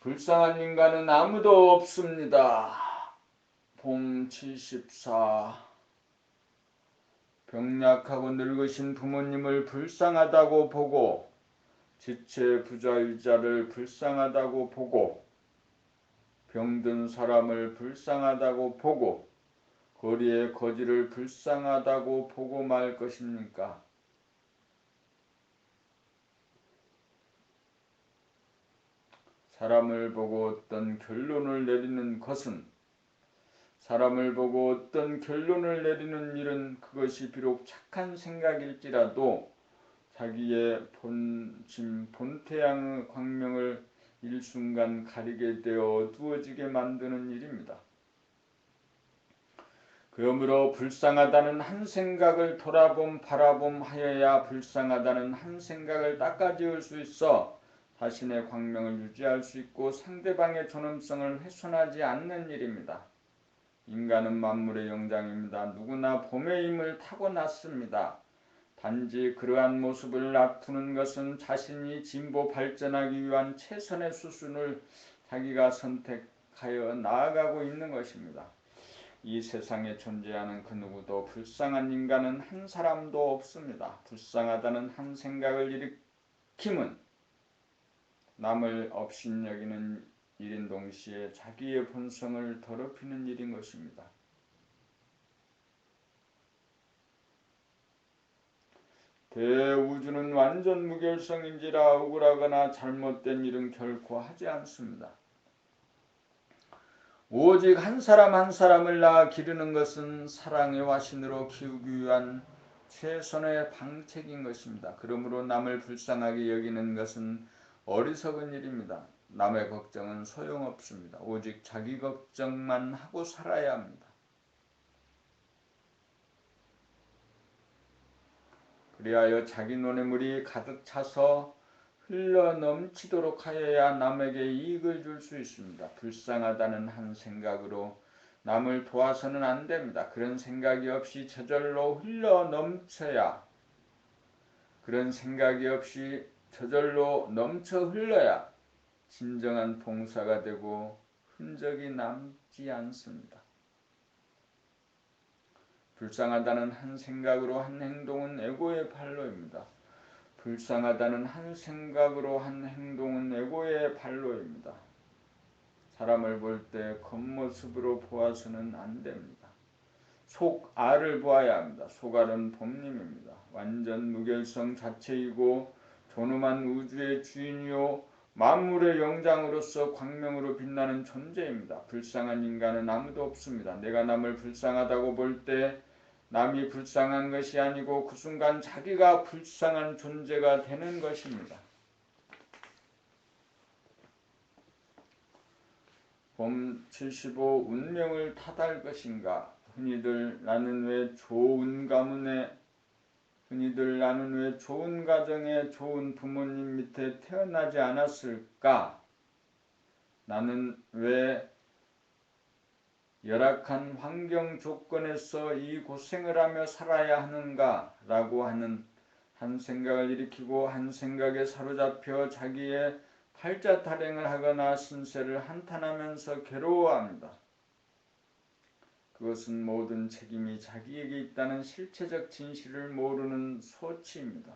불쌍한 인간은 아무도 없습니다. 봄 74. 병약하고 늙으신 부모님을 불쌍하다고 보고 지체 부자유자를 불쌍하다고 보고 병든 사람을 불쌍하다고 보고 거리의 거지를 불쌍하다고 보고 말 것입니까? 사람을 보고 어떤 결론을 내리는 것은 사람을 보고 어떤 결론을 내리는 일은 그것이 비록 착한 생각일지라도 자기의 본태양의 광명을 일순간 가리게 되어 어두워지게 만드는 일입니다. 그러므로 불쌍하다는 한 생각을 바라봄 하여야 불쌍하다는 한 생각을 닦아지을 수 있어 자신의 광명을 유지할 수 있고 상대방의 존엄성을 훼손하지 않는 일입니다. 인간은 만물의 영장입니다. 누구나 봄의 힘을 타고났습니다. 단지 그러한 모습을 나타내는 것은 자신이 진보 발전하기 위한 최선의 수순을 자기가 선택하여 나아가고 있는 것입니다. 이 세상에 존재하는 그 누구도 불쌍한 인간은 한 사람도 없습니다. 불쌍하다는 한 생각을 일으킴은 남을 업신여기는 일인 동시에 자기의 본성을 더럽히는 일인 것입니다. 대우주는 완전 무결성인지라 억울하거나 잘못된 일은 결코 하지 않습니다. 오직 한 사람 한 사람을 낳아 기르는 것은 사랑의 화신으로 키우기 위한 최선의 방책인 것입니다. 그러므로 남을 불쌍하게 여기는 것은 어리석은 일입니다. 남의 걱정은 소용없습니다. 오직 자기 걱정만 하고 살아야 합니다. 그리하여 자기 노뇌물이 가득 차서 흘러 넘치도록 하여야 남에게 이익을 줄 수 있습니다. 불쌍하다는 한 생각으로 남을 도와서는 안 됩니다. 그런 생각이 없이 저절로 흘러 넘쳐야 그런 생각이 없이 저절로 넘쳐 흘러야 진정한 봉사가 되고 흔적이 남지 않습니다. 불쌍하다는 한 생각으로 한 행동은 에고의 발로입니다. 불쌍하다는 한 생각으로 한 행동은 에고의 발로입니다. 사람을 볼 때 겉모습으로 보아서는 안 됩니다. 속알을 보아야 합니다. 속알은 봄님입니다. 완전 무결성 자체이고 존엄한 우주의 주인이요 만물의 영장으로서 광명으로 빛나는 존재입니다. 불쌍한 인간은 아무도 없습니다. 내가 남을 불쌍하다고 볼 때 남이 불쌍한 것이 아니고 그 순간 자기가 불쌍한 존재가 되는 것입니다. 봄 75 운명을 탓할 것인가? 흔히들 나는 왜 좋은 가정에 좋은 부모님 밑에 태어나지 않았을까? 나는 왜 열악한 환경 조건에서 이 고생을 하며 살아야 하는가? 라고 하는 한 생각을 일으키고 한 생각에 사로잡혀 자기의 팔자 타령을 하거나 신세를 한탄하면서 괴로워합니다. 그것은 모든 책임이 자기에게 있다는 실체적 진실을 모르는 소치입니다.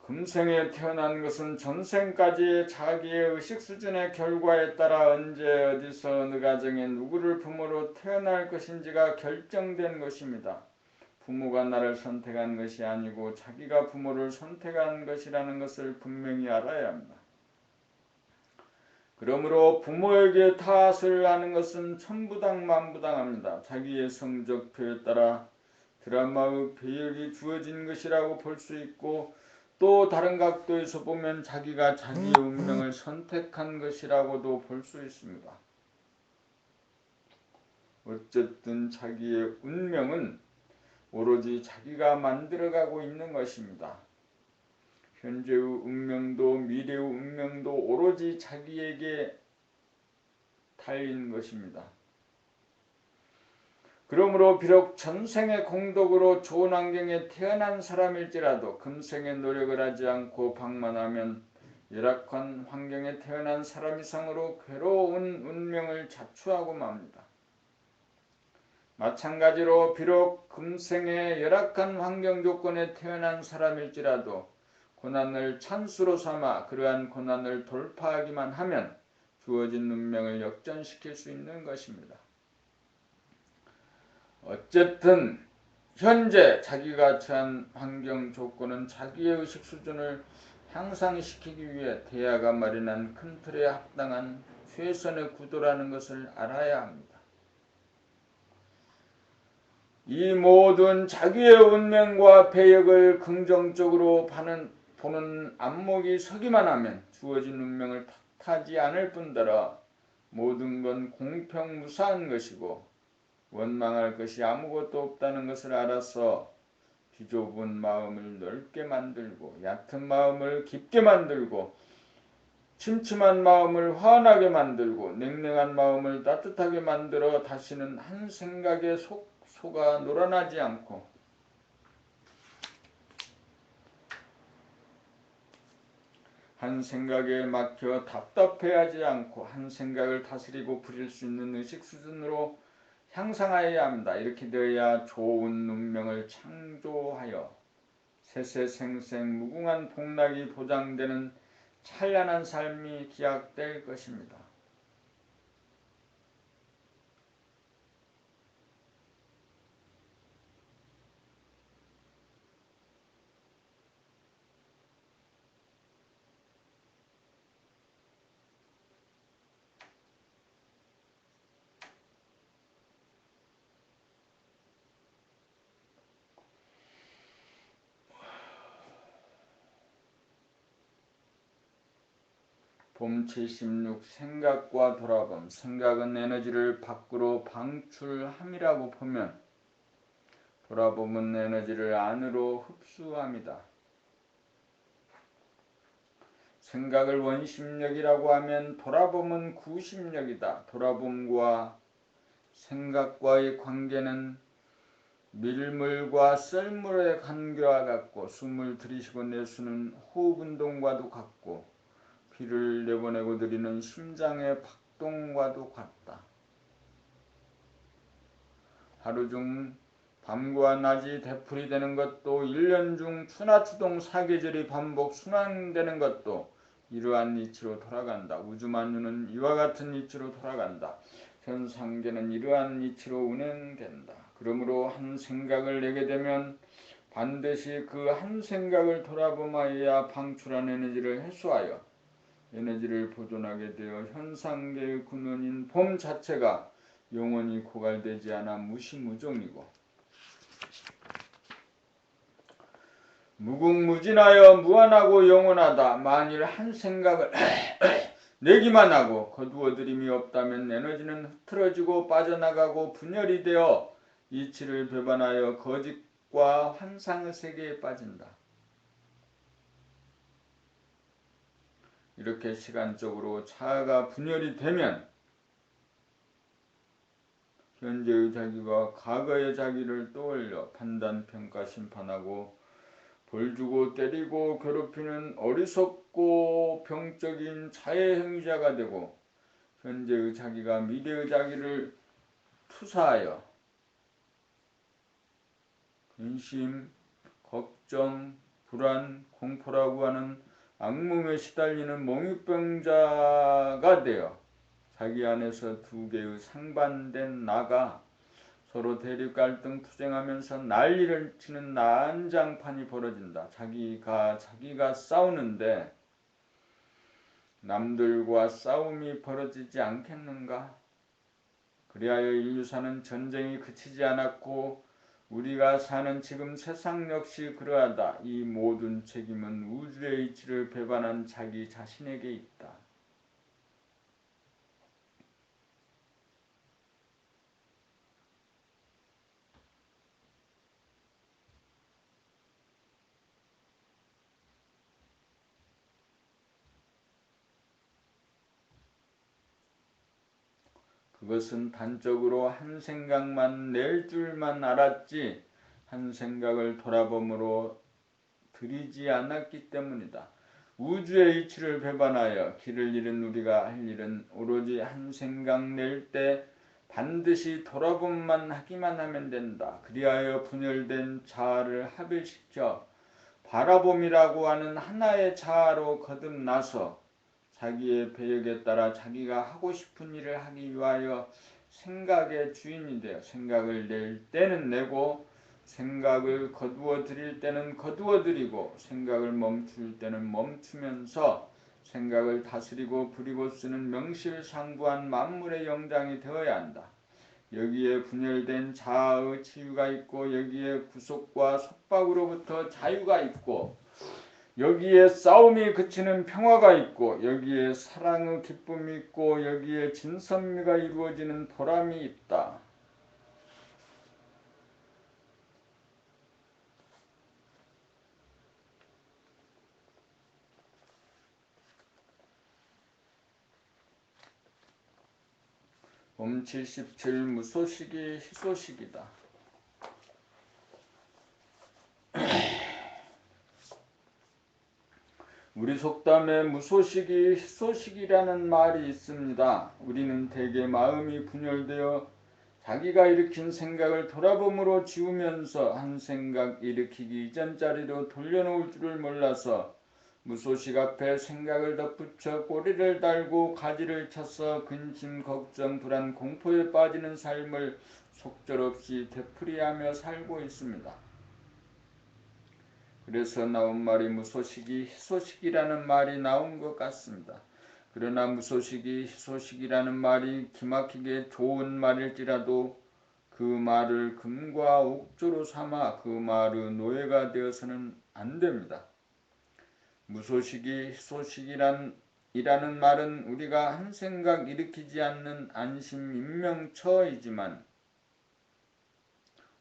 금생에 태어난 것은 전생까지의 자기의 의식 수준의 결과에 따라 언제 어디서 어느 가정에 누구를 부모로 태어날 것인지가 결정된 것입니다. 부모가 나를 선택한 것이 아니고 자기가 부모를 선택한 것이라는 것을 분명히 알아야 합니다. 그러므로 부모에게 탓을 하는 것은 천부당만부당합니다. 자기의 성적표에 따라 드라마의 배역이 주어진 것이라고 볼 수 있고 또 다른 각도에서 보면 자기가 자기의 운명을 선택한 것이라고도 볼 수 있습니다. 어쨌든 자기의 운명은 오로지 자기가 만들어가고 있는 것입니다. 현재의 운명도 미래의 운명도 오로지 자기에게 달린 것입니다. 그러므로 비록 전생의 공덕으로 좋은 환경에 태어난 사람일지라도 금생에 노력을 하지 않고 방만하면 열악한 환경에 태어난 사람 이상으로 괴로운 운명을 자초하고 맙니다. 마찬가지로 비록 금생에 열악한 환경 조건에 태어난 사람일지라도 고난을 찬스로 삼아 그러한 고난을 돌파하기만 하면 주어진 운명을 역전시킬 수 있는 것입니다. 어쨌든 현재 자기가 처한 환경 조건은 자기의 의식 수준을 향상시키기 위해 대야가 마련한 큰 틀에 합당한 최선의 구도라는 것을 알아야 합니다. 이 모든 자기의 운명과 배역을 긍정적으로 보는 안목이 서기만 하면 주어진 운명을 탓하지 않을 뿐더러 모든 건 공평무사한 것이고 원망할 것이 아무것도 없다는 것을 알아서 비좁은 마음을 넓게 만들고 얕은 마음을 깊게 만들고 침침한 마음을 환하게 만들고 냉랭한 마음을 따뜻하게 만들어 다시는 한 생각에 속아 놀아나지 않고 한 생각에 막혀 답답해하지 않고 한 생각을 다스리고 부릴 수 있는 의식 수준으로 향상하여야 합니다. 이렇게 되어야 좋은 운명을 창조하여 세세생생 무궁한 복락이 보장되는 찬란한 삶이 기약될 것입니다. 봄 76 생각과 돌아봄. 생각은 에너지를 밖으로 방출함이라고 보면 돌아봄은 에너지를 안으로 흡수합니다. 생각을 원심력이라고 하면 돌아봄은 구심력이다. 돌아봄과 생각과의 관계는 밀물과 썰물의 관계와 같고 숨을 들이쉬고 내쉬는 호흡 운동과도 같고 피를 내보내고 들이는 심장의 박동과도 같다. 하루 중 밤과 낮이 되풀이되는 것도 1년 중 추나추동 사계절이 반복 순환되는 것도 이러한 이치로 돌아간다. 우주만유는 이와 같은 이치로 돌아간다. 현상계는 이러한 이치로 운행된다. 그러므로 한 생각을 내게 되면 반드시 그 한 생각을 돌아봄하여야 방출한 에너지를 해소하여 에너지를 보존하게 되어 현상계의 근원인 봄 자체가 영원히 고갈되지 않아 무시무종이고 무궁무진하여 무한하고 영원하다. 만일 한 생각을 내기만 하고 거두어들임이 없다면 에너지는 흐트러지고 빠져나가고 분열이 되어 이치를 배반하여 거짓과 환상의 세계에 빠진다. 이렇게 시간적으로 차가 분열이 되면 현재의 자기가 과거의 자기를 떠올려 판단, 평가, 심판하고 벌주고 때리고 괴롭히는 어리석고 병적인 자해 행위자가 되고 현재의 자기가 미래의 자기를 투사하여 근심, 걱정, 불안, 공포라고 하는 악몽에 시달리는 몽유병자가 되어 자기 안에서 두 개의 상반된 나가 서로 대립 갈등 투쟁하면서 난리를 치는 난장판이 벌어진다. 자기가 싸우는데 남들과 싸움이 벌어지지 않겠는가? 그리하여 인류사는 전쟁이 그치지 않았고 우리가 사는 지금 세상 역시 그러하다. 이 모든 책임은 우주의 이치를 배반한 자기 자신에게 있다. 그 그것은 단적으로 한 생각만 낼 줄만 알았지 한 생각을 돌아봄으로 들이지 않았기 때문이다. 우주의 이치를 배반하여 길을 잃은 우리가 할 일은 오로지 한 생각 낼 때 반드시 돌아봄만 하기만 하면 된다. 그리하여 분열된 자아를 합일시켜 바라봄이라고 하는 하나의 자아로 거듭나서 자기의 배역에 따라 자기가 하고 싶은 일을 하기 위하여 생각의 주인이 되어 생각을 낼 때는 내고 생각을 거두어 들일 때는 거두어 들이고 생각을 멈출 때는 멈추면서 생각을 다스리고 부리고 쓰는 명실상부한 만물의 영장이 되어야 한다. 여기에 분열된 자아의 치유가 있고 여기에 구속과 속박으로부터 자유가 있고 여기에 싸움이 그치는 평화가 있고 여기에 사랑의 기쁨이 있고 여기에 진선미가 이루어지는 보람이 있다. 봄 77 무소식이 희소식이다. 우리 속담에 무소식이 희소식이라는 말이 있습니다. 우리는 대개 마음이 분열되어 자기가 일으킨 생각을 돌아봄으로 지우면서 한 생각 일으키기 이전 자리로 돌려놓을 줄을 몰라서 무소식 앞에 생각을 덧붙여 꼬리를 달고 가지를 쳐서 근심, 걱정, 불안, 공포에 빠지는 삶을 속절없이 되풀이하며 살고 있습니다. 그래서 나온 말이 무소식이 희소식이라는 말이 나온 것 같습니다. 그러나 무소식이 희소식이라는 말이 기막히게 좋은 말일지라도 그 말을 금과 옥조로 삼아 그 말의 노예가 되어서는 안 됩니다. 무소식이 희소식이라는 말은 우리가 한 생각 일으키지 않는 안심 인명처이지만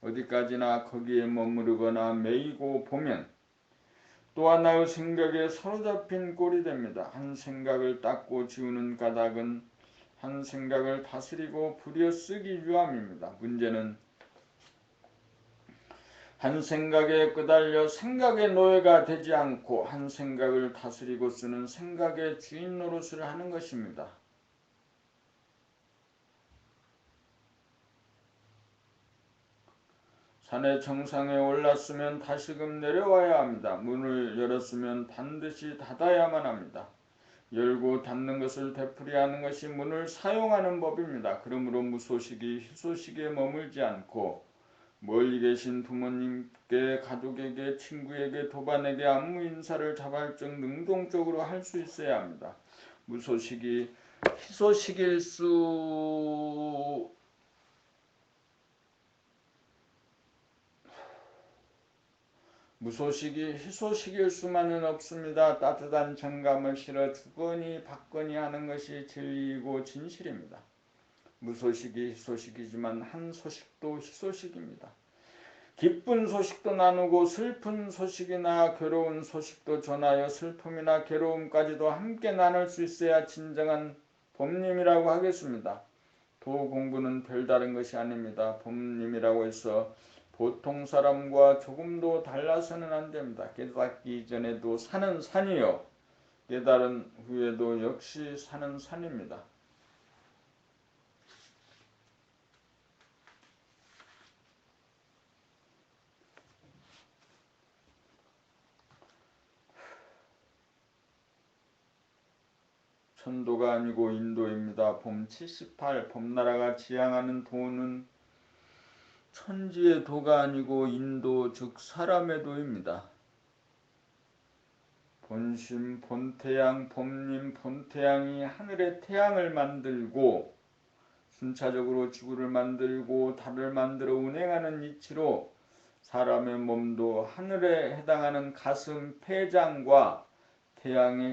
어디까지나 거기에 머무르거나 매이고 보면 또 하나의 생각에 사로잡힌 꼴이 됩니다. 한 생각을 닦고 지우는 까닭은 한 생각을 다스리고 부려 쓰기 위함입니다. 문제는 한 생각에 끄달려 생각의 노예가 되지 않고 한 생각을 다스리고 쓰는 생각의 주인 노릇을 하는 것입니다. 산의 정상에 올랐으면 다시금 내려와야 합니다. 문을 열었으면 반드시 닫아야만 합니다. 열고 닫는 것을 되풀이하는 것이 문을 사용하는 법입니다. 그러므로 무소식이 희소식에 머물지 않고 멀리 계신 부모님께, 가족에게, 친구에게, 도반에게 안부 인사를 자발적 능동적으로 할 수 있어야 합니다. 무소식이 희소식일 무소식이 희소식일 수만은 없습니다. 따뜻한 정감을 실어 주거니 받거니 하는 것이 진리이고 진실입니다. 무소식이 희소식이지만 한 소식도 희소식입니다. 기쁜 소식도 나누고 슬픈 소식이나 괴로운 소식도 전하여 슬픔이나 괴로움까지도 함께 나눌 수 있어야 진정한 법님이라고 하겠습니다. 도 공부는 별다른 것이 아닙니다. 법님이라고 해서 보통 사람과 조금도 달라서는 안 됩니다. 깨닫기 전에도 산은 산이요 깨달은 후에도 역시 산은 산입니다. 천도가 아니고 인도입니다. 봄 78 봄나라가 지향하는 도는 천지의 도가 아니고 인도 즉 사람의 도입니다. 본심 본태양 봄님 본태양이 하늘의 태양을 만들고 순차적으로 지구를 만들고 달을 만들어 운행하는 이치로 사람의 몸도 하늘에 해당하는 가슴 폐장과 태양의